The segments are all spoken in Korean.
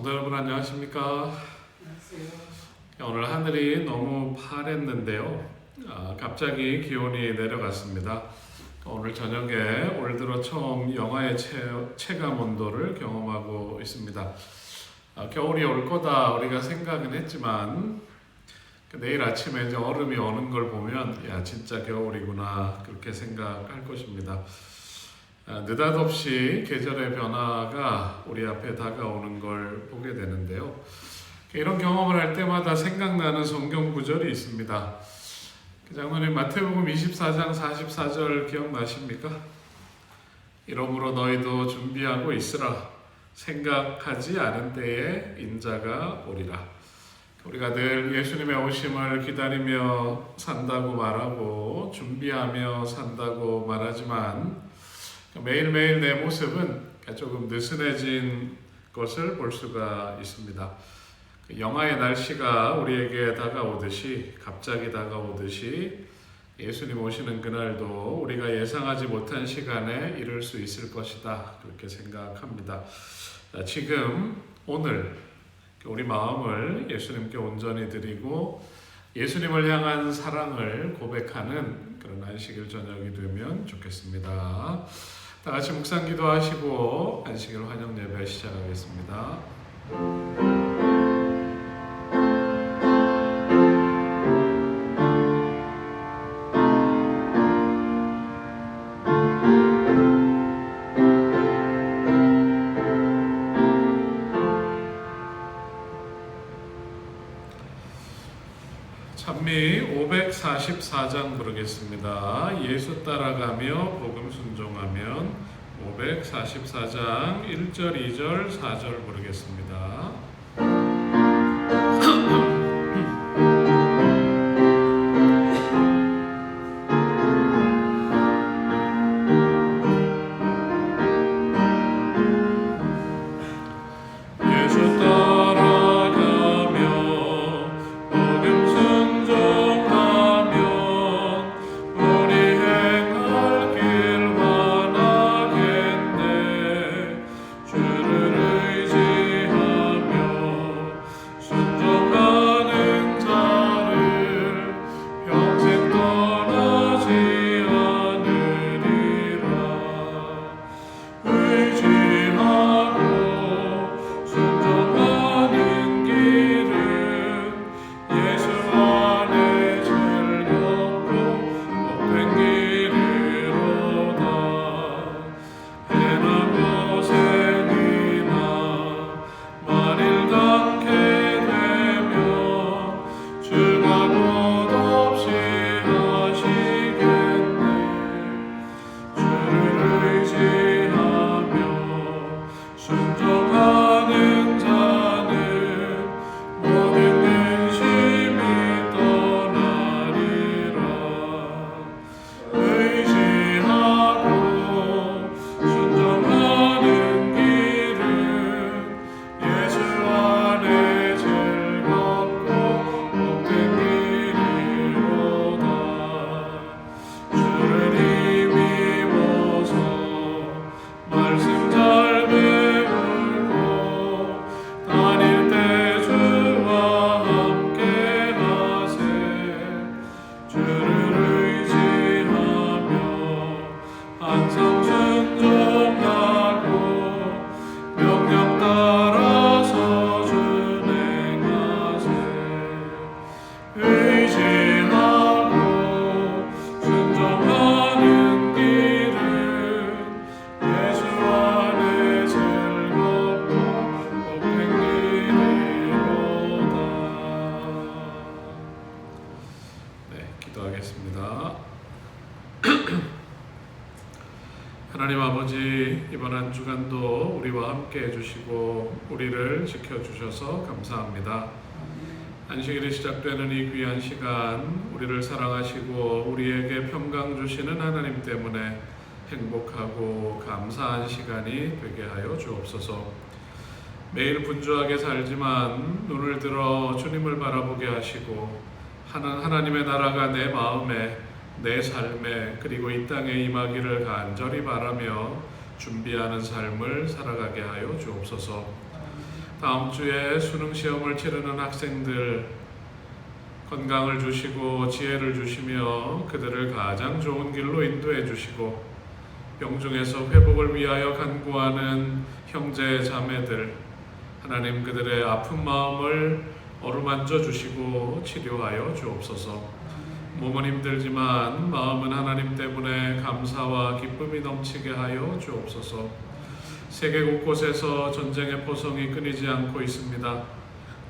성도 여러분 안녕하십니까? 안녕하세요. 오늘 하늘이 너무 파랬는데요. 갑자기 기온이 내려갔습니다. 오늘 저녁에 올 들어 처음 영하의 체감 온도를 경험하고 있습니다. 겨울이 올 거다 우리가 생각은 했지만 내일 아침에 이제 얼음이 오는 걸 보면 야 진짜 겨울이구나 그렇게 생각할 것입니다. 느닷없이 계절의 변화가 우리 앞에 다가오는 걸 보게 되는데요. 이런 경험을 할 때마다 생각나는 성경 구절이 있습니다. 장로님 마태복음 24장 44절 기억나십니까? 이러므로 너희도 준비하고 있으라. 생각하지 않은 때에 인자가 오리라. 우리가 늘 예수님의 오심을 기다리며 산다고 말하고 준비하며 산다고 말하지만 매일매일 내 모습은 조금 느슨해진 것을 볼 수가 있습니다. 영하의 날씨가 우리에게 다가오듯이 갑자기 다가오듯이 예수님 오시는 그날도 우리가 예상하지 못한 시간에 이룰 수 있을 것이다 그렇게 생각합니다. 지금 오늘 우리 마음을 예수님께 온전히 드리고 예수님을 향한 사랑을 고백하는 그런 안식일 저녁이 되면 좋겠습니다. 다 같이 묵상 기도하시고 안식일 환영 예배 시작하겠습니다. 찬미 544장 부르겠습니다. 예수 따라가며 복음 순종하면 544장 1절, 2절, 4절 부르겠습니다. 하나님 아버지 이번 한 주간도 우리와 함께 해주시고 우리를 지켜주셔서 감사합니다. 안식일이 시작되는 이 귀한 시간 우리를 사랑하시고 우리에게 평강 주시는 하나님 때문에 행복하고 감사한 시간이 되게 하여 주옵소서. 매일 분주하게 살지만 눈을 들어 주님을 바라보게 하시고 하나님의 나라가 내 마음에 내 삶에 그리고 이 땅에 임하기를 간절히 바라며 준비하는 삶을 살아가게 하여 주옵소서. 다음 주에 수능 시험을 치르는 학생들 건강을 주시고 지혜를 주시며 그들을 가장 좋은 길로 인도해 주시고 병중에서 회복을 위하여 간구하는 형제 자매들 하나님 그들의 아픈 마음을 어루만져 주시고 치료하여 주옵소서. 몸은 힘들지만 마음은 하나님 때문에 감사와 기쁨이 넘치게 하여 주옵소서. 세계 곳곳에서 전쟁의 포성이 끊이지 않고 있습니다.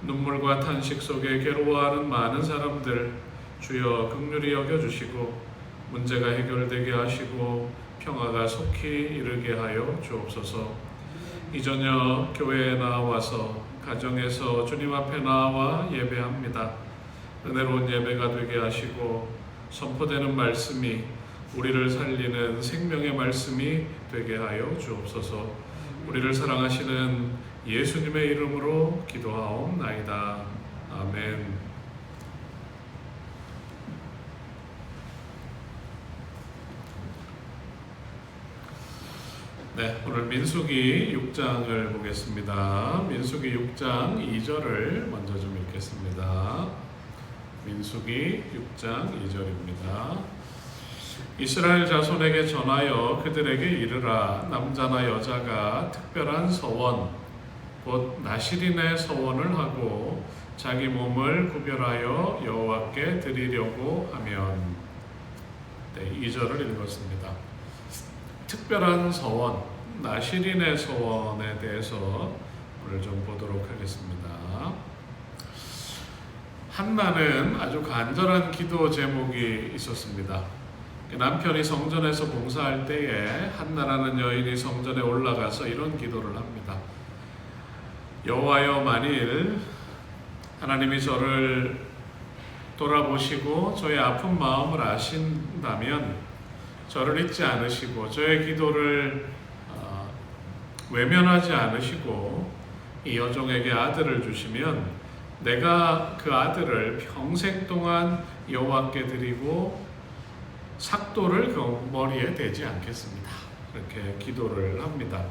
눈물과 탄식 속에 괴로워하는 많은 사람들 주여 긍휼히 여겨주시고 문제가 해결되게 하시고 평화가 속히 이르게 하여 주옵소서. 이 저녁 교회에 나와서 가정에서 주님 앞에 나와 예배합니다. 은혜로운 예배가 되게 하시고 선포되는 말씀이 우리를 살리는 생명의 말씀이 되게 하여 주옵소서. 우리를 사랑하시는 예수님의 이름으로 기도하옵나이다. 아멘. 네, 오늘 민수기 6장을 보겠습니다. 민수기 6장 2절을 먼저 좀 읽겠습니다. 민수기 6장 2절입니다. 이스라엘 자손에게 전하여 그들에게 이르라. 남자나 여자가 특별한 서원 곧 나실인의 서원을 하고 자기 몸을 구별하여 여호와께 드리려고 하면, 2절을 읽었습니다. 특별한 서원, 나실인의 서원에 대해서 오늘 좀 보도록 하겠습니다. 한나는 아주 간절한 기도 제목이 있었습니다. 남편이 성전에서 봉사할 때에 한나라는 여인이 성전에 올라가서 이런 기도를 합니다. 여호와여, 만일 하나님이 저를 돌아보시고 저의 아픈 마음을 아신다면 저를 잊지 않으시고 저의 기도를 외면하지 않으시고 이 여종에게 아들을 주시면 내가 그 아들을 평생 동안 여호와께 드리고 삭도를 그 머리에 대지 않겠습니다. 이렇게 기도를 합니다.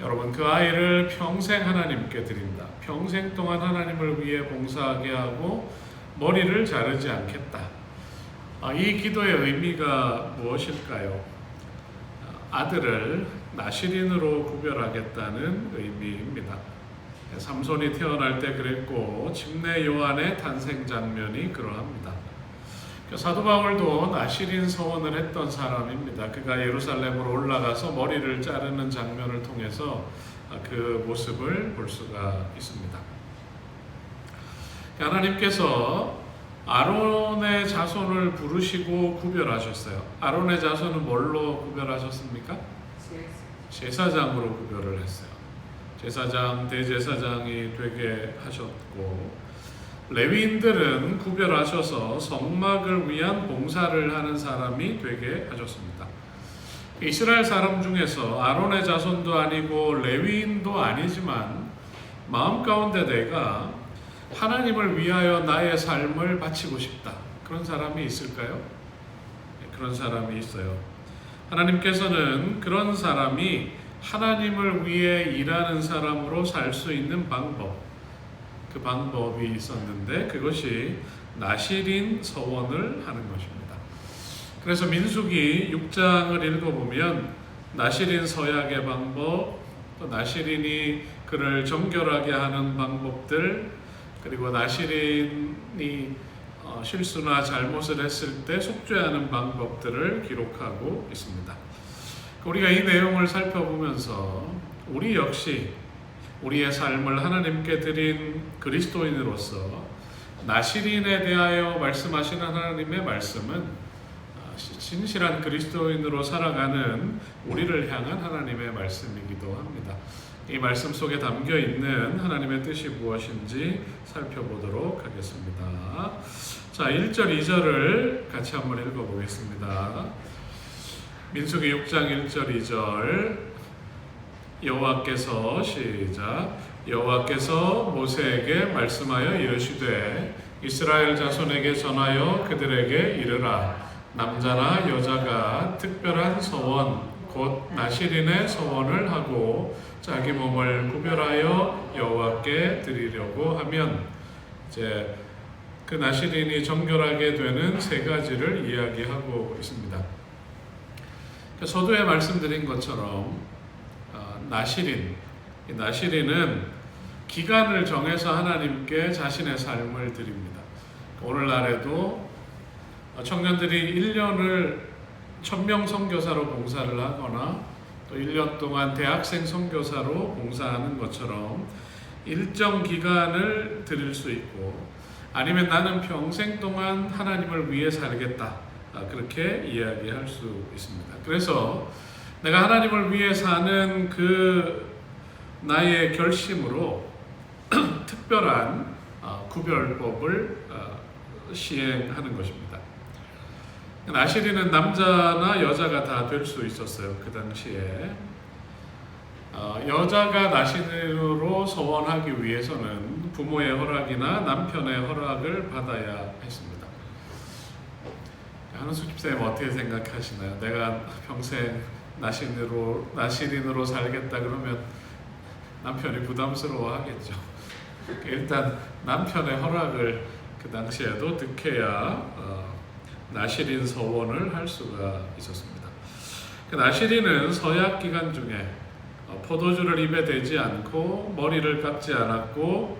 여러분, 그 아이를 평생 하나님께 드린다. 평생 동안 하나님을 위해 봉사하게 하고 머리를 자르지 않겠다. 이 기도의 의미가 무엇일까요? 아들을 나실인으로 구별하겠다는 의미입니다. 삼손이 태어날 때 그랬고 침례 요한의 탄생 장면이 그러합니다. 사도 바울도 나실인 서원을 했던 사람입니다. 그가 예루살렘으로 올라가서 머리를 자르는 장면을 통해서 그 모습을 볼 수가 있습니다. 하나님께서 아론의 자손을 부르시고 구별하셨어요. 아론의 자손은 뭘로 구별하셨습니까? 제사장으로 구별을 했어요. 제사장, 대제사장이 되게 하셨고, 레위인들은 구별하셔서 성막을 위한 봉사를 하는 사람이 되게 하셨습니다. 이스라엘 사람 중에서 아론의 자손도 아니고 레위인도 아니지만 마음 가운데 내가 하나님을 위하여 나의 삶을 바치고 싶다, 그런 사람이 있을까요? 그런 사람이 있어요. 하나님께서는 그런 사람이 하나님을 위해 일하는 사람으로 살 수 있는 그 방법이 있었는데 그것이 나실인 서원을 하는 것입니다. 그래서 민수기 6장을 읽어보면 나실인 서약의 방법, 또 나실인이 그를 정결하게 하는 방법들, 그리고 나실인이 실수나 잘못을 했을 때 속죄하는 방법들을 기록하고 있습니다. 우리가 이 내용을 살펴보면서 우리 역시 우리의 삶을 하나님께 드린 그리스도인으로서 나실인에 대하여 말씀하시는 하나님의 말씀은 진실한 그리스도인으로 살아가는 우리를 향한 하나님의 말씀이기도 합니다. 이 말씀 속에 담겨 있는 하나님의 뜻이 무엇인지 살펴보도록 하겠습니다. 자, 1절, 2절을 같이 한번 읽어보겠습니다. 민수기 6장 1절, 2절. 여호와께서 시작. 여호와께서 모세에게 말씀하여 이르시되 이스라엘 자손에게 전하여 그들에게 이르라. 남자나 여자가 특별한 서원 곧 나시린의 서원을 하고 자기 몸을 구별하여 여호와께 드리려고 하면, 이제 그 나시린이 정결하게 되는 세 가지를 이야기하고 있습니다. 서두에 말씀드린 것처럼 나시린은 기간을 정해서 하나님께 자신의 삶을 드립니다. 오늘날에도 청년들이 1년을 천명 선교사로 봉사를 하거나 또 1년 동안 대학생 선교사로 봉사하는 것처럼 일정 기간을 드릴 수 있고, 아니면 나는 평생 동안 하나님을 위해 살겠다, 그렇게 이야기할 수 있습니다. 그래서 내가 하나님을 위해 사는 그 나의 결심으로 특별한 구별법을 시행하는 것입니다. 나시린은 남자나 여자가 다 될 수 있었어요. 그 당시에 여자가 나시린으로 서원하기 위해서는 부모의 허락이나 남편의 허락을 받아야 했습니다. 한우수 집사님 어떻게 생각하시나요? 내가 평생 나시린으로 살겠다 그러면 남편이 부담스러워 하겠죠. 일단 남편의 허락을 그 당시에도 득해야 나시린 서원을 할 수가 있었습니다. 나시린은 서약 기간 중에 포도주를 입에 대지 않고 머리를 깎지 않았고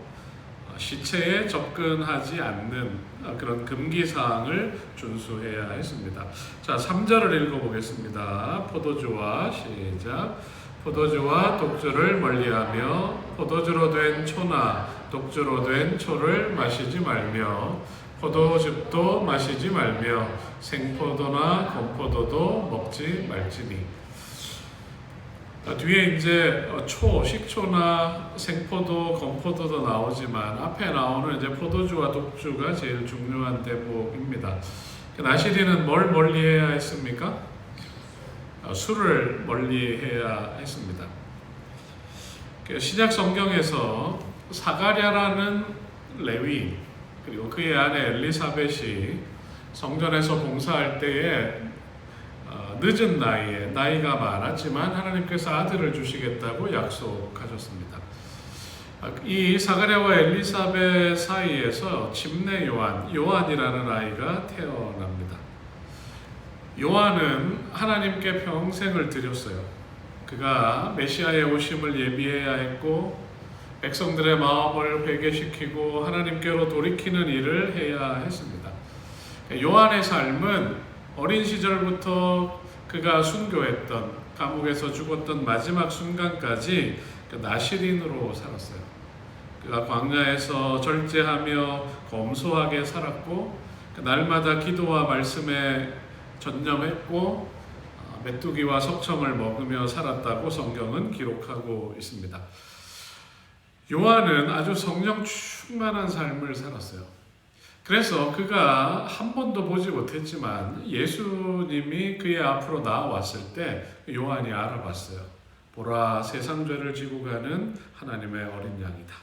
시체에 접근하지 않는 그런 금기사항을 준수해야 했습니다. 자, 3절을 읽어보겠습니다. 포도주와 시작. 포도주와 독주를 멀리하며 포도주로 된 초나 독주로 된 초를 마시지 말며 포도즙도 마시지 말며 생포도나 건포도도 먹지 말지니. 뒤에 이제 식초나 생포도, 건포도도 나오지만 앞에 나오는 이제 포도주와 독주가 제일 중요한 대목입니다. 나시린은 뭘 멀리해야 했습니까? 술을 멀리해야 했습니다. 신약 성경에서 사가랴라는 레위, 그리고 그의 아내 엘리사벳이 성전에서 봉사할 때에 늦은 나이에, 나이가 많았지만 하나님께서 아들을 주시겠다고 약속하셨습니다. 이 사가랴와 엘리사벳 사이에서 침례 요한이라는 아이가 태어납니다. 요한은 하나님께 평생을 드렸어요. 그가 메시아의 오심을 예비해야 했고 백성들의 마음을 회개시키고 하나님께로 돌이키는 일을 해야 했습니다. 요한의 삶은 어린 시절부터 그가 순교했던, 감옥에서 죽었던 마지막 순간까지 나시린으로 살았어요. 그가 광야에서 절제하며 검소하게 살았고 날마다 기도와 말씀에 전념했고 메뚜기와 석청을 먹으며 살았다고 성경은 기록하고 있습니다. 요한은 아주 성령 충만한 삶을 살았어요. 그래서 그가 한 번도 보지 못했지만 예수님이 그의 앞으로 나왔을 때 요한이 알아봤어요. 보라, 세상 죄를 지고 가는 하나님의 어린 양이다.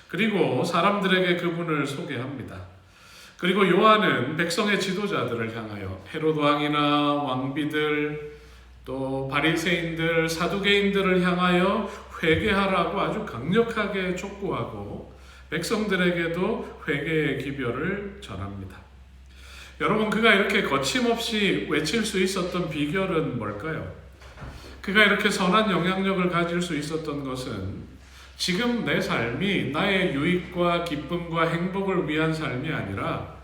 그리고 사람들에게 그분을 소개합니다. 그리고 요한은 백성의 지도자들을 향하여 헤롯 왕이나 왕비들, 또 바리새인들, 사두개인들을 향하여 회개하라고 아주 강력하게 촉구하고 백성들에게도 회개의 기별을 전합니다. 여러분, 그가 이렇게 거침없이 외칠 수 있었던 비결은 뭘까요? 그가 이렇게 선한 영향력을 가질 수 있었던 것은 지금 내 삶이 나의 유익과 기쁨과 행복을 위한 삶이 아니라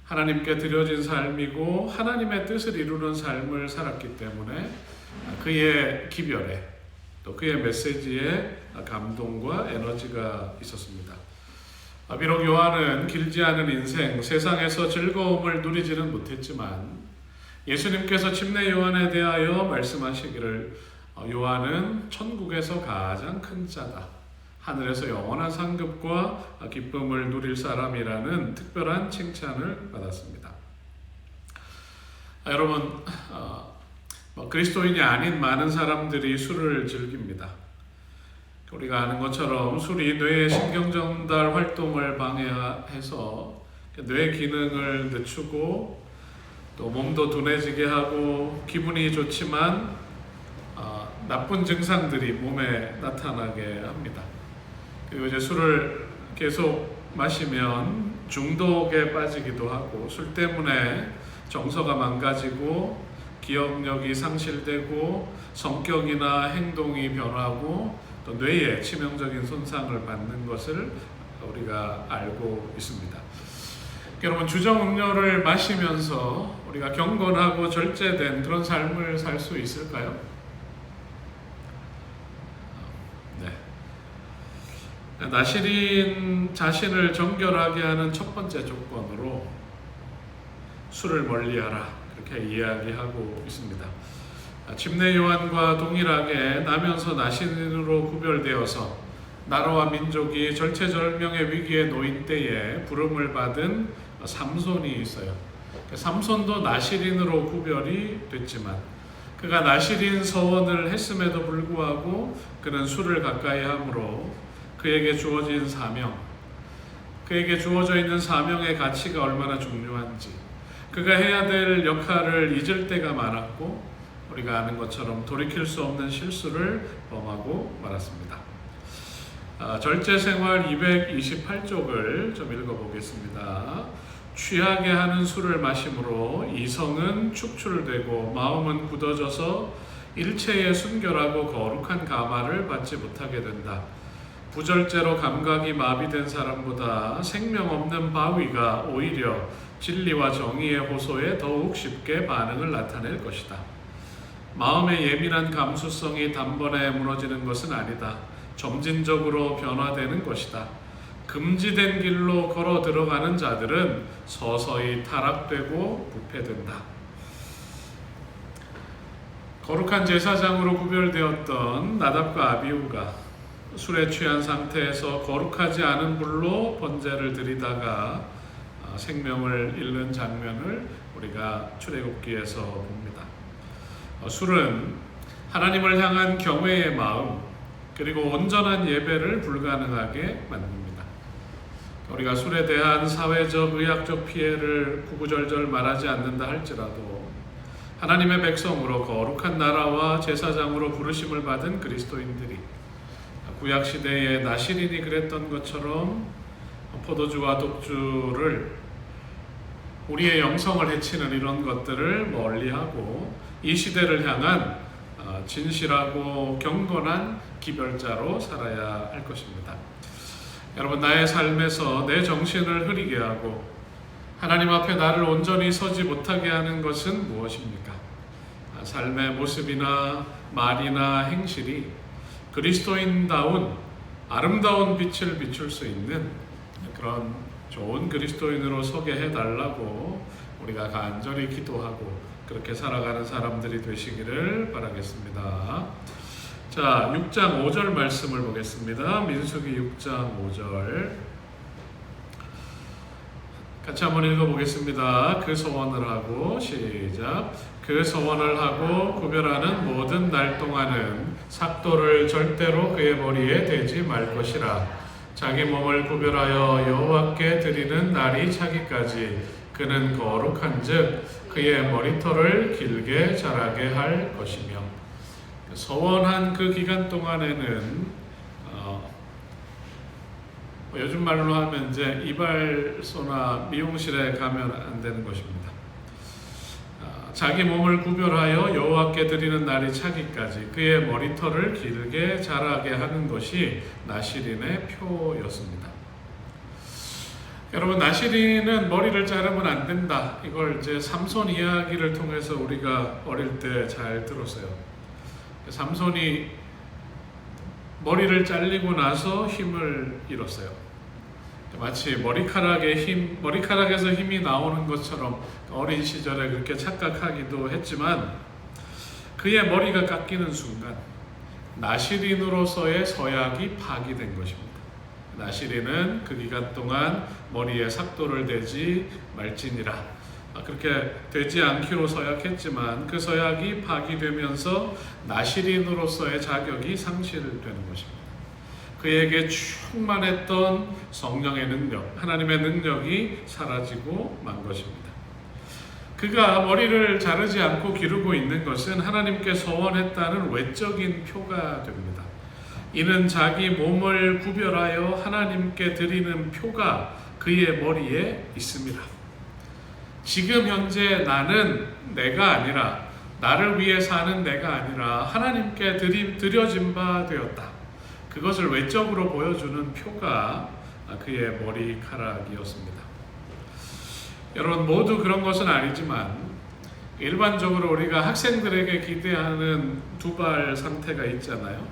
하나님께 드려진 삶이고 하나님의 뜻을 이루는 삶을 살았기 때문에 그의 기별에, 또 그의 메시지에 감동과 에너지가 있었습니다. 비록 요한은 길지 않은 인생, 세상에서 즐거움을 누리지는 못했지만 예수님께서 침례 요한에 대하여 말씀하시기를 요한은 천국에서 가장 큰 자다, 하늘에서 영원한 상급과 기쁨을 누릴 사람이라는 특별한 칭찬을 받았습니다. 여러분, 그리스도인이 아닌 많은 사람들이 술을 즐깁니다. 우리가 아는 것처럼 술이 뇌의 신경전달 활동을 방해해서 뇌 기능을 늦추고 또 몸도 둔해지게 하고 기분이 좋지만 나쁜 증상들이 몸에 나타나게 합니다. 그리고 이제 술을 계속 마시면 중독에 빠지기도 하고 술 때문에 정서가 망가지고 기억력이 상실되고 성격이나 행동이 변하고 또 뇌에 치명적인 손상을 받는 것을 우리가 알고 있습니다. 여러분, 주정 음료를 마시면서 우리가 경건하고 절제된 그런 삶을 살 수 있을까요? 네. 나시린 자신을 정결하게 하는 첫 번째 조건으로 술을 멀리하라, 그렇게 이야기하고 있습니다. 침례 요한과 동일하게 나면서 나시린으로 구별되어서 나라와 민족이 절체절명의 위기에 놓인 때에 부름을 받은 삼손이 있어요. 삼손도 나시린으로 구별이 됐지만 그가 나시린 서원을 했음에도 불구하고 그는 술을 가까이 함으로 그에게 주어진 사명, 그에게 주어져 있는 사명의 가치가 얼마나 중요한지, 그가 해야 될 역할을 잊을 때가 많았고 우리가 아는 것처럼 돌이킬 수 없는 실수를 범하고 말았습니다. 절제생활 228쪽을 좀 읽어보겠습니다. 취하게 하는 술을 마심으로 이성은 축출되고 마음은 굳어져서 일체의 순결하고 거룩한 감화를 받지 못하게 된다. 부절제로 감각이 마비된 사람보다 생명 없는 바위가 오히려 진리와 정의의 호소에 더욱 쉽게 반응을 나타낼 것이다. 마음의 예민한 감수성이 단번에 무너지는 것은 아니다. 점진적으로 변화되는 것이다. 금지된 길로 걸어 들어가는 자들은 서서히 타락되고 부패된다. 거룩한 제사장으로 구별되었던 나답과 아비후가 술에 취한 상태에서 거룩하지 않은 불로 번제를 드리다가 생명을 잃는 장면을 우리가 출애굽기에서 봅니다. 술은 하나님을 향한 경외의 마음 그리고 온전한 예배를 불가능하게 만듭니다. 우리가 술에 대한 사회적, 의학적 피해를 구구절절 말하지 않는다 할지라도 하나님의 백성으로 거룩한 나라와 제사장으로 부르심을 받은 그리스도인들이 구약시대에 나시린이 그랬던 것처럼 포도주와 독주를 우리의 영성을 해치는 이런 것들을 멀리하고 이 시대를 향한 진실하고 경건한 기별자로 살아야 할 것입니다. 여러분, 나의 삶에서 내 정신을 흐리게 하고 하나님 앞에 나를 온전히 서지 못하게 하는 것은 무엇입니까? 삶의 모습이나 말이나 행실이 그리스도인다운 아름다운 빛을 비출 수 있는 그런 좋은 그리스도인으로 서게 해달라고 우리가 간절히 기도하고 그렇게 살아가는 사람들이 되시기를 바라겠습니다. 자, 6장 5절 말씀을 보겠습니다. 민수기 6장 5절 같이 한번 읽어보겠습니다. 그 소원을 하고 시작. 그 소원을 하고 구별하는 모든 날 동안은 삭도를 절대로 그의 머리에 대지 말 것이라. 자기 몸을 구별하여 여호와께 드리는 날이 차기까지 그는 거룩한즉 그의 머리털을 길게 자라게 할 것이며. 서원한 그 기간 동안에는 요즘 말로 하면 이제 이발소나 미용실에 가면 안 되는 것입니다. 자기 몸을 구별하여 여호와께 드리는 날이 차기까지 그의 머리털을 길게 자라게 하는 것이 나시린의 표였습니다. 여러분, 나시린은 머리를 자르면 안 된다. 이걸 이제 삼손 이야기를 통해서 우리가 어릴 때 잘 들었어요. 삼손이 머리를 잘리고 나서 힘을 잃었어요. 마치 머리카락에서 힘이 나오는 것처럼 어린 시절에 그렇게 착각하기도 했지만 그의 머리가 깎이는 순간 나시린으로서의 서약이 파기된 것입니다. 나시린은 그 기간 동안 머리에 삭도를 대지 말지니라. 그렇게 되지 않기로 서약했지만 그 서약이 파기되면서 나시린으로서의 자격이 상실되는 것입니다. 그에게 충만했던 성령의 능력, 하나님의 능력이 사라지고 만 것입니다. 그가 머리를 자르지 않고 기르고 있는 것은 하나님께 서원했다는 외적인 표가 됩니다. 이는 자기 몸을 구별하여 하나님께 드리는 표가 그의 머리에 있습니다. 지금 현재 나는 내가 아니라, 나를 위해 사는 내가 아니라 하나님께 드려진 바 되었다. 그것을 외적으로 보여주는 표가 그의 머리카락이었습니다. 여러분, 모두 그런 것은 아니지만 일반적으로 우리가 학생들에게 기대하는 두발 상태가 있잖아요.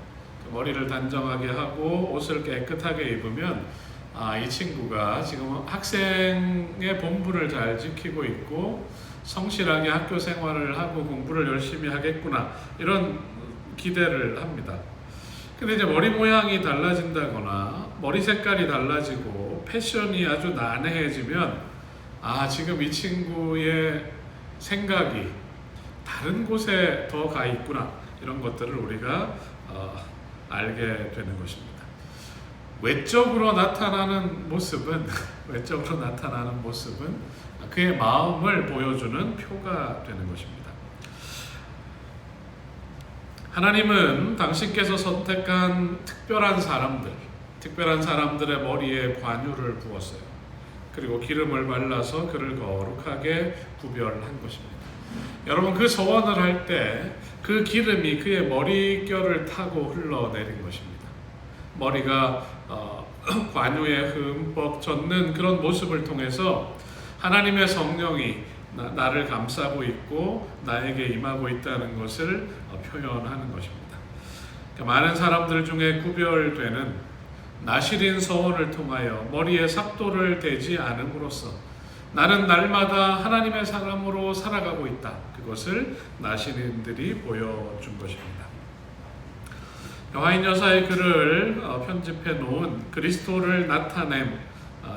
머리를 단정하게 하고 옷을 깨끗하게 입으면 이 친구가 지금 학생의 본분을 잘 지키고 있고 성실하게 학교 생활을 하고 공부를 열심히 하겠구나, 이런 기대를 합니다. 근데 이제 머리 모양이 달라진다거나 머리 색깔이 달라지고 패션이 아주 난해해지면 지금 이 친구의 생각이 다른 곳에 더 가 있구나, 이런 것들을 우리가 알게 되는 것입니다. 외적으로 나타나는 모습은 그의 마음을 보여주는 표가 되는 것입니다. 하나님은 당신께서 선택한 특별한 사람들의 머리에 관유를 부었어요. 그리고 기름을 발라서 그를 거룩하게 구별한 것입니다. 여러분, 그 소원을 할 때 그 기름이 그의 머릿결을 타고 흘러내린 것입니다. 머리가 관유에 흠뻑 젖는 그런 모습을 통해서 하나님의 성령이 나를 감싸고 있고 나에게 임하고 있다는 것을 표현하는 것입니다. 많은 사람들 중에 구별되는 나시린 서원을 통하여 머리에 삭도를 대지 않음으로써 나는 날마다 하나님의 사람으로 살아가고 있다, 그것을 나시린들이 보여준 것입니다. 화인 여사의 글을 편집해 놓은 그리스도를 나타냄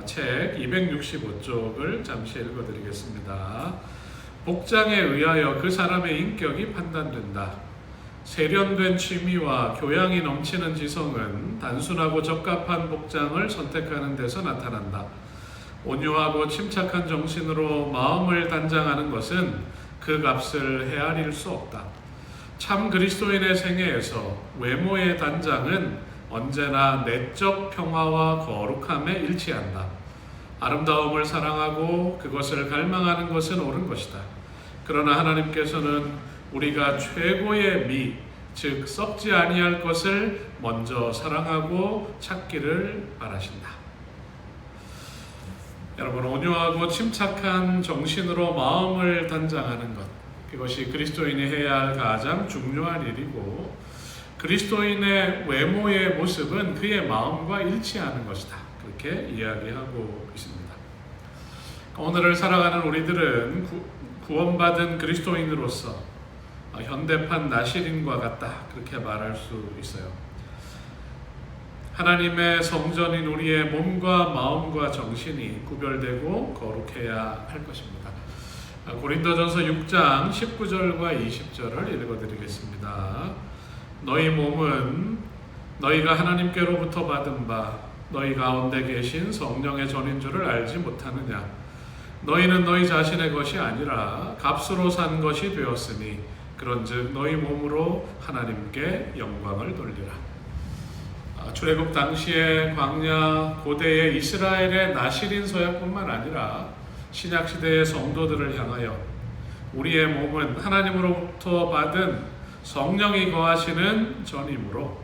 책 265쪽을 잠시 읽어드리겠습니다. 복장에 의하여 그 사람의 인격이 판단된다. 세련된 취미와 교양이 넘치는 지성은 단순하고 적합한 복장을 선택하는 데서 나타난다. 온유하고 침착한 정신으로 마음을 단장하는 것은 그 값을 헤아릴 수 없다. 참 그리스도인의 생애에서 외모의 단장은 언제나 내적 평화와 거룩함에 일치한다. 아름다움을 사랑하고 그것을 갈망하는 것은 옳은 것이다. 그러나 하나님께서는 우리가 최고의 미, 즉 썩지 아니할 것을 먼저 사랑하고 찾기를 바라신다. 여러분, 온유하고 침착한 정신으로 마음을 단장하는 것, 그것이 그리스도인이 해야 할 가장 중요한 일이고, 그리스도인의 외모의 모습은 그의 마음과 일치하는 것이다, 그렇게 이야기하고 있습니다. 오늘을 살아가는 우리들은 구원받은 그리스도인으로서 현대판 나시린과 같다, 그렇게 말할 수 있어요. 하나님의 성전인 우리의 몸과 마음과 정신이 구별되고 거룩해야 할 것입니다. 고린도전서 6장 19절과 20절을 읽어드리겠습니다. 너희 몸은 너희가 하나님께로부터 받은 바 너희 가운데 계신 성령의 전인 줄을 알지 못하느냐. 너희는 너희 자신의 것이 아니라 값으로 산 것이 되었으니 그런즉 너희 몸으로 하나님께 영광을 돌리라. 출애굽 당시의 광야 고대의 이스라엘의 나시린 서약뿐만 아니라 신약 시대의 성도들을 향하여 우리의 몸은 하나님으로부터 받은 성령이 거하시는 전이므로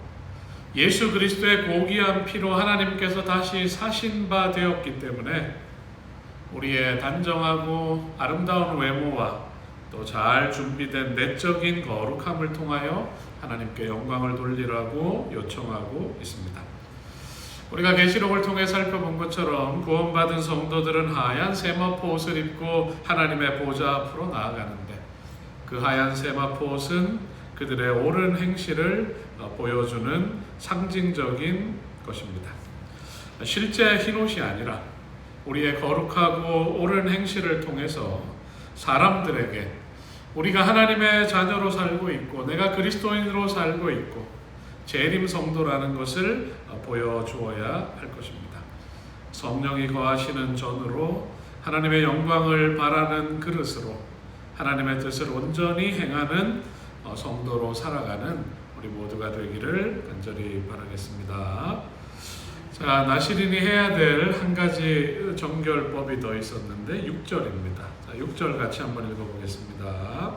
예수 그리스도의 고귀한 피로 하나님께서 다시 사신 바 되었기 때문에 우리의 단정하고 아름다운 외모와 또 잘 준비된 내적인 거룩함을 통하여 하나님께 영광을 돌리라고 요청하고 있습니다. 우리가 계시록을 통해 살펴본 것처럼 구원받은 성도들은 하얀 세마포 옷을 입고 하나님의 보좌 앞으로 나아가는데 그 하얀 세마포 옷은 그들의 옳은 행실을 보여주는 상징적인 것입니다. 실제 흰옷이 아니라 우리의 거룩하고 옳은 행실을 통해서 사람들에게 우리가 하나님의 자녀로 살고 있고 내가 그리스도인으로 살고 있고 재림 성도라는 것을 보여주어야 할 것입니다. 성령이 거하시는 전으로 하나님의 영광을 바라는 그릇으로 하나님의 뜻을 온전히 행하는 성도로 살아가는 우리 모두가 되기를 간절히 바라겠습니다. 자, 나시린이 해야 될 한 가지 정결법이 더 있었는데 6절입니다. 자, 6절 같이 한번 읽어보겠습니다.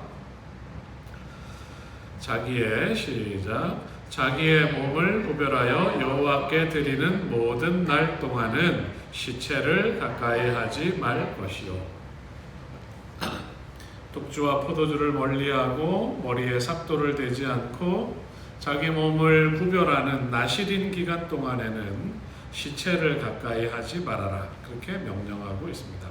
자기의 몸을 구별하여 여호와께 드리는 모든 날 동안은 시체를 가까이 하지 말 것이요. 독주와 포도주를 멀리하고 머리에 삭도를 대지 않고 자기 몸을 구별하는 나시린 기간 동안에는 시체를 가까이 하지 말아라. 그렇게 명령하고 있습니다.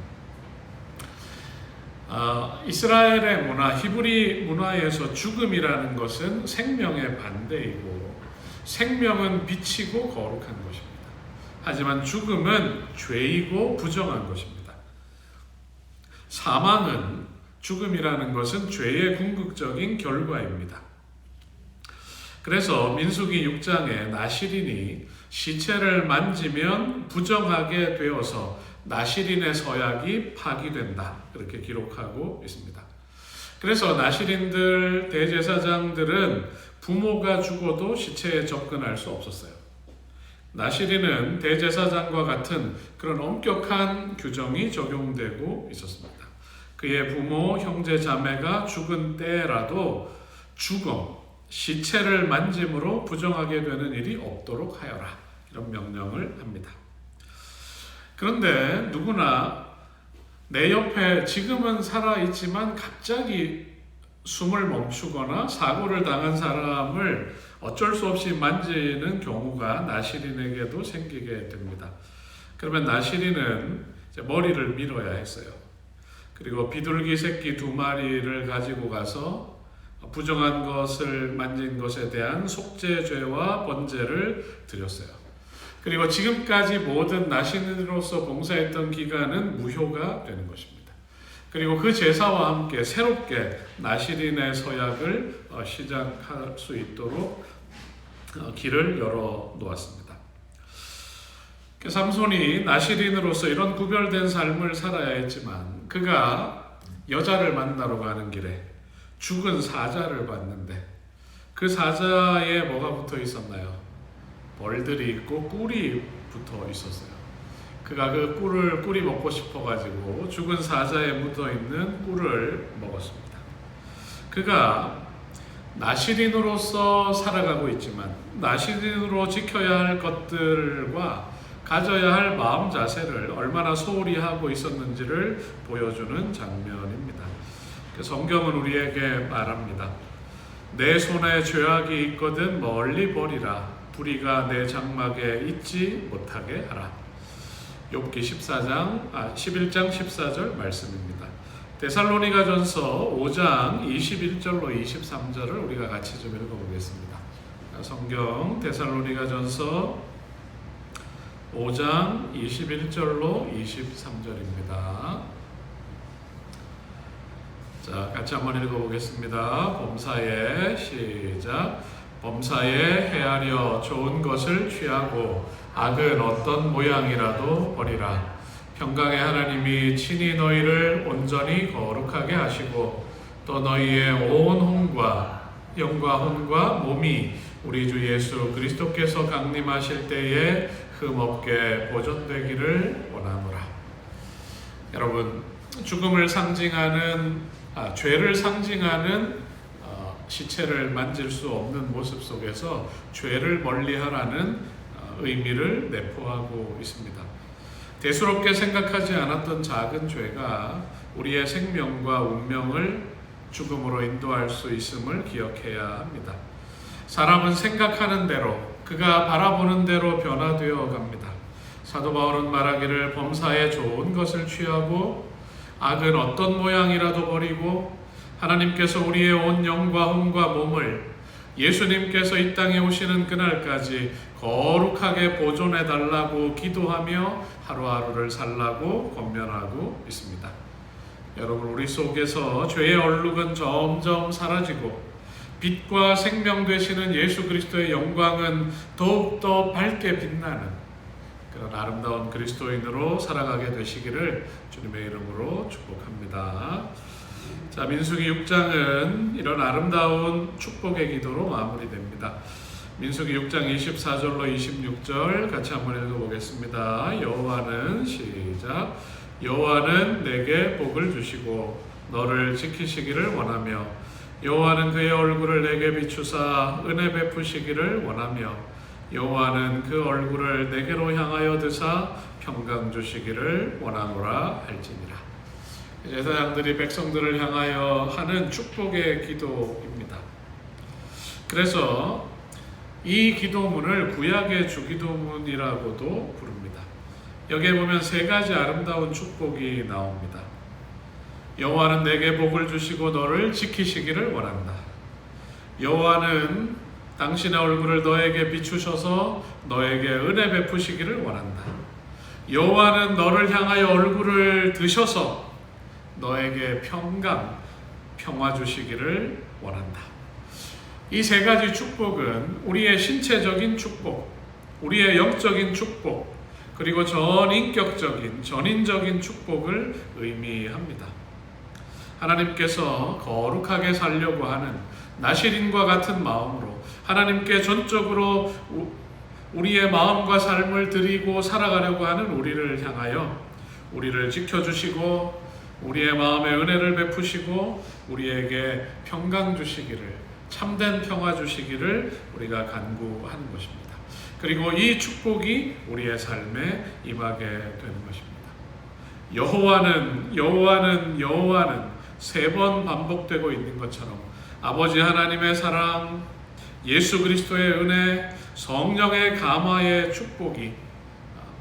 이스라엘의 문화, 히브리 문화에서 죽음이라는 것은 생명의 반대이고 생명은 빛이고 거룩한 것입니다. 하지만 죽음은 죄이고 부정한 것입니다. 사망은, 죽음이라는 것은 죄의 궁극적인 결과입니다. 그래서 민수기 6장에 나시린이 시체를 만지면 부정하게 되어서 나시린의 서약이 파기된다. 그렇게 기록하고 있습니다. 그래서 나시린들, 대제사장들은 부모가 죽어도 시체에 접근할 수 없었어요. 나시린은 대제사장과 같은 그런 엄격한 규정이 적용되고 있었습니다. 그의 부모, 형제, 자매가 죽은 때라도 죽음, 시체를 만짐으로 부정하게 되는 일이 없도록 하여라. 이런 명령을 합니다. 그런데 누구나 내 옆에 지금은 살아있지만 갑자기 숨을 멈추거나 사고를 당한 사람을 어쩔 수 없이 만지는 경우가 나시린에게도 생기게 됩니다. 그러면 나시린은 이제 머리를 밀어야 했어요. 그리고 비둘기 새끼 2마리를 가지고 가서 부정한 것을 만진 것에 대한 속죄죄와 번제를 드렸어요. 그리고 지금까지 모든 나시린으로서 봉사했던 기간은 무효가 되는 것입니다. 그리고 그 제사와 함께 새롭게 나시린의 서약을 시작할 수 있도록 길을 열어 놓았습니다. 삼손이 나시린으로서 이런 구별된 삶을 살아야 했지만 그가 여자를 만나러 가는 길에 죽은 사자를 봤는데 그 사자에 뭐가 붙어 있었나요? 벌들이 있고 꿀이 붙어 있었어요. 그가 그 꿀이 먹고 싶어가지고 죽은 사자에 묻어있는 꿀을 먹었습니다. 그가 나시린으로서 살아가고 있지만 나시린으로 지켜야 할 것들과 가져야 할 마음 자세를 얼마나 소홀히 하고 있었는지를 보여주는 장면입니다. 성경은 우리에게 말합니다. 내 손에 죄악이 있거든 멀리 버리라. 불의가 내 장막에 있지 못하게 하라. 욥기 11장 14절 말씀입니다. 데살로니가전서 5장 21절로 23절을 우리가 같이 좀 읽어보겠습니다. 성경 데살로니가전서 5장 21절로 23절입니다. 자, 같이 한번 읽어보겠습니다. 범사에 시작. 범사에 헤아려 좋은 것을 취하고 악은 어떤 모양이라도 버리라. 평강의 하나님이 친히 너희를 온전히 거룩하게 하시고 또 너희의 온 혼과 영과 혼과 몸이 우리 주 예수 그리스도께서 강림하실 때에 흠없게 보존되기를 원하노라. 여러분, 죽음을 상징하는 죄를 상징하는 시체를 만질 수 없는 모습 속에서 죄를 멀리하라는 의미를 내포하고 있습니다. 대수롭게 생각하지 않았던 작은 죄가 우리의 생명과 운명을 죽음으로 인도할 수 있음을 기억해야 합니다. 사람은 생각하는 대로, 그가 바라보는 대로 변화되어 갑니다. 사도 바울은 말하기를 범사에 좋은 것을 취하고 악은 어떤 모양이라도 버리고 하나님께서 우리의 온 영과 혼과 몸을 예수님께서 이 땅에 오시는 그날까지 거룩하게 보존해 달라고 기도하며 하루하루를 살라고 권면하고 있습니다. 여러분, 우리 속에서 죄의 얼룩은 점점 사라지고 빛과 생명 되시는 예수 그리스도의 영광은 더욱더 밝게 빛나는 그런 아름다운 그리스도인으로 살아가게 되시기를 주님의 이름으로 축복합니다. 자, 민수기 6장은 이런 아름다운 축복의 기도로 마무리됩니다. 민수기 6장 24절로 26절 같이 한번 읽어보겠습니다. 여호와는 시작. 여호와는 내게 복을 주시고 너를 지키시기를 원하며 여호와는 그의 얼굴을 내게 비추사 은혜 베푸시기를 원하며 여호와는 그 얼굴을 내게로 향하여 드사 평강 주시기를 원하노라 할지니라. 제사장들이 백성들을 향하여 하는 축복의 기도입니다. 그래서 이 기도문을 구약의 주기도문이라고도 부릅니다. 여기에 보면 세 가지 아름다운 축복이 나옵니다. 여호와는 내게 복을 주시고 너를 지키시기를 원한다. 여호와는 당신의 얼굴을 너에게 비추셔서 너에게 은혜 베푸시기를 원한다. 여호와는 너를 향하여 얼굴을 드셔서 너에게 평화 주시기를 원한다. 이 세 가지 축복은 우리의 신체적인 축복, 우리의 영적인 축복, 그리고 전인적인 축복을 의미합니다. 하나님께서 거룩하게 살려고 하는 나실인과 같은 마음으로 하나님께 전적으로 우리의 마음과 삶을 드리고 살아가려고 하는 우리를 향하여 우리를 지켜주시고 우리의 마음에 은혜를 베푸시고 우리에게 평강 주시기를, 참된 평화 주시기를 우리가 간구하는 것입니다. 그리고 이 축복이 우리의 삶에 임하게 되는 것입니다. 여호와는 세 번 반복되고 있는 것처럼 아버지 하나님의 사랑, 예수 그리스도의 은혜, 성령의 감화의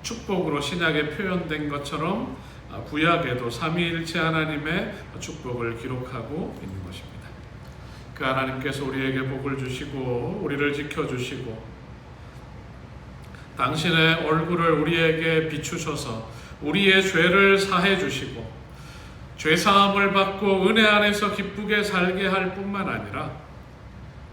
축복으로 신약에 표현된 것처럼 구약에도 삼위일체 하나님의 축복을 기록하고 있는 것입니다. 그 하나님께서 우리에게 복을 주시고 우리를 지켜주시고 당신의 얼굴을 우리에게 비추셔서 우리의 죄를 사해 주시고 죄사함을 받고 은혜 안에서 기쁘게 살게 할 뿐만 아니라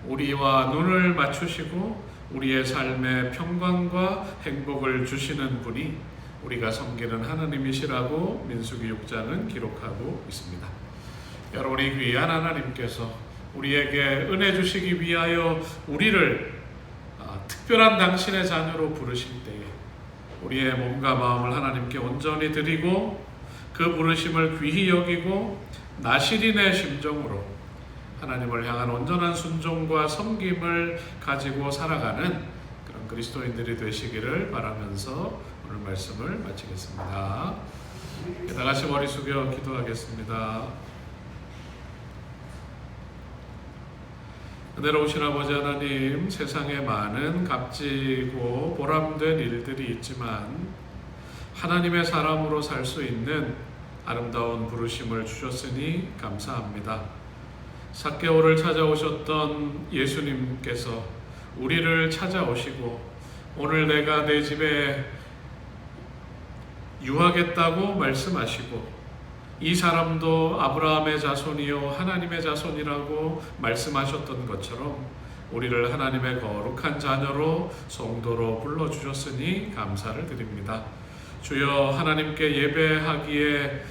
우리와 눈을 맞추시고 우리의 삶에 평강과 행복을 주시는 분이 우리가 섬기는 하나님이시라고 민수기 6장은 기록하고 있습니다. 여러분이 귀한 하나님께서 우리에게 은혜 주시기 위하여 우리를 특별한 당신의 자녀로 부르실 때에 우리의 몸과 마음을 하나님께 온전히 드리고 그 부르심을 귀히 여기고 나실인의 심정으로 하나님을 향한 온전한 순종과 섬김을 가지고 살아가는 그런 그리스도인들이 되시기를 바라면서 오늘 말씀을 마치겠습니다. 다 같이 머리 숙여 기도하겠습니다. 은혜로우신 아버지 하나님, 세상에 많은 값지고 보람된 일들이 있지만 하나님의 사람으로 살 수 있는 아름다운 부르심을 주셨으니 감사합니다. 삭개오를 찾아오셨던 예수님께서 우리를 찾아오시고 오늘 내가 내 집에 유하겠다고 말씀하시고 이 사람도 아브라함의 자손이요 하나님의 자손이라고 말씀하셨던 것처럼 우리를 하나님의 거룩한 자녀로 성도로 불러주셨으니 감사를 드립니다. 주여, 하나님께 예배하기에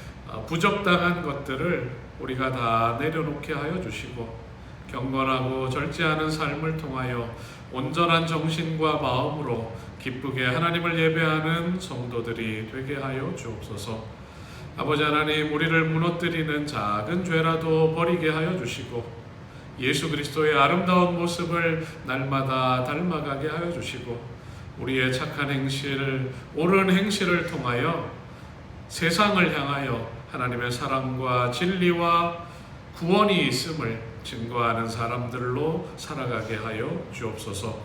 부적당한 것들을 우리가 다 내려놓게 하여 주시고 경건하고 절제하는 삶을 통하여 온전한 정신과 마음으로 기쁘게 하나님을 예배하는 성도들이 되게 하여 주옵소서. 아버지 하나님, 우리를 무너뜨리는 작은 죄라도 버리게 하여 주시고 예수 그리스도의 아름다운 모습을 날마다 닮아가게 하여 주시고 우리의 착한 행실, 옳은 행실을 통하여 세상을 향하여 하나님의 사랑과 진리와 구원이 있음을 증거하는 사람들로 살아가게 하여 주옵소서.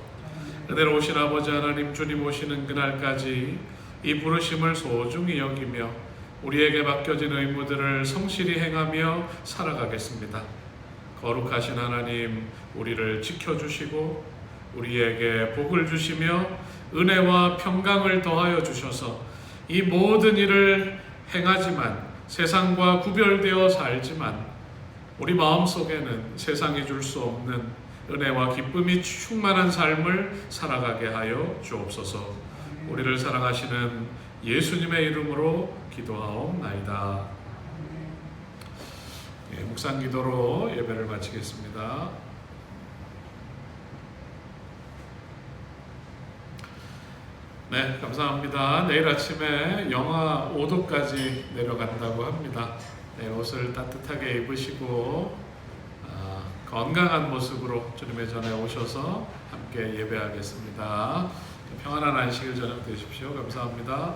은혜로우신 아버지 하나님, 주님 오시는 그날까지 이 부르심을 소중히 여기며 우리에게 맡겨진 의무들을 성실히 행하며 살아가겠습니다. 거룩하신 하나님, 우리를 지켜주시고 우리에게 복을 주시며 은혜와 평강을 더하여 주셔서 이 모든 일을 행하지만 세상과 구별되어 살지만 우리 마음속에는 세상이 줄 수 없는 은혜와 기쁨이 충만한 삶을 살아가게 하여 주옵소서. 우리를 사랑하시는 예수님의 이름으로 기도하옵나이다. 묵상 기도로 예배를 마치겠습니다. 네, 감사합니다. 내일 아침에 영하 5도까지 내려간다고 합니다. 내일 옷을 따뜻하게 입으시고 건강한 모습으로 주님의 전에 오셔서 함께 예배하겠습니다. 평안한 안식일 저녁 되십시오. 감사합니다.